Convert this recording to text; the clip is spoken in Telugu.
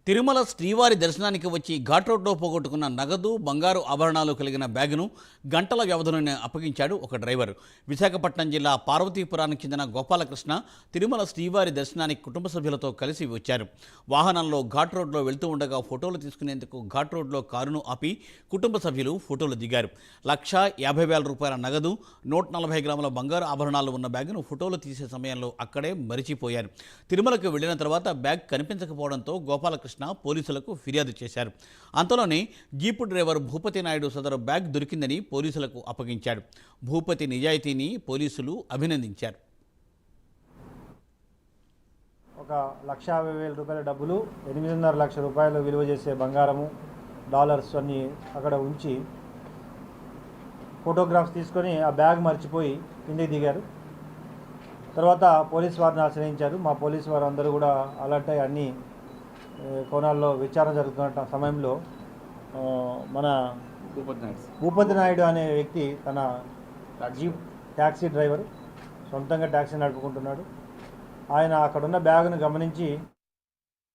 తిరుమల శ్రీవారి దర్శనానికి వచ్చి ఘాట్ రోడ్లో పోగొట్టుకున్న నగదు బంగారు ఆభరణాలు కలిగిన బ్యాగును గంటల వ్యవధిలోనే అప్పగించాడు ఒక డ్రైవర్. విశాఖపట్నం జిల్లా పార్వతీపురానికి చెందిన గోపాలకృష్ణ తిరుమల శ్రీవారి దర్శనానికి కుటుంబ సభ్యులతో కలిసి వచ్చారు. వాహనంలో ఘాట్ రోడ్లో వెళ్తూ ఉండగా ఫోటోలు తీసుకునేందుకు ఘాట్ రోడ్లో కారును ఆపి కుటుంబ సభ్యులు ఫోటోలు దిగారు. ₹1,50,000 నగదు, 140 గ్రాముల బంగారు ఆభరణాలు ఉన్న బ్యాగును ఫోటోలు తీసే సమయంలో అక్కడే మరిచిపోయారు. తిరుమలకు వెళ్లిన తర్వాత బ్యాగ్ కనిపించకపోవడంతో గోపాలకృష్ణ పోలీసులకు ఫిర్యాదు చేశారు. అంతలోనే జీపు డ్రైవర్ భూపతి నాయుడు సదరు బ్యాగ్ దొరికిందని పోలీసులకు అప్పగించాడు. భూపతి నిజాయితీని పోలీసులు అభినందించారు. ₹1,50,000 డబ్బులు, ₹8.5 లక్షల విలువ చేసే బంగారము, డాలర్స్ అన్నీ అక్కడ ఉంచి ఫోటోగ్రాఫ్స్ తీసుకొని ఆ బ్యాగ్ మర్చిపోయి కిందికి దిగారు. తర్వాత పోలీసు వారిని ఆశ్రయించారు. మా పోలీసు వారు అందరూ కూడా అలర్ట్ అయ్యి అన్ని కోణాల్లో విచారణ జరుగుతున్న సమయంలో మన భూపతి నాయుడు అనే వ్యక్తి తన జీప్ ట్యాక్సీ డ్రైవర్, సొంతంగా ట్యాక్సీ నడుపుకుంటున్నాడు. ఆయన అక్కడున్న బ్యాగ్ను గమనించి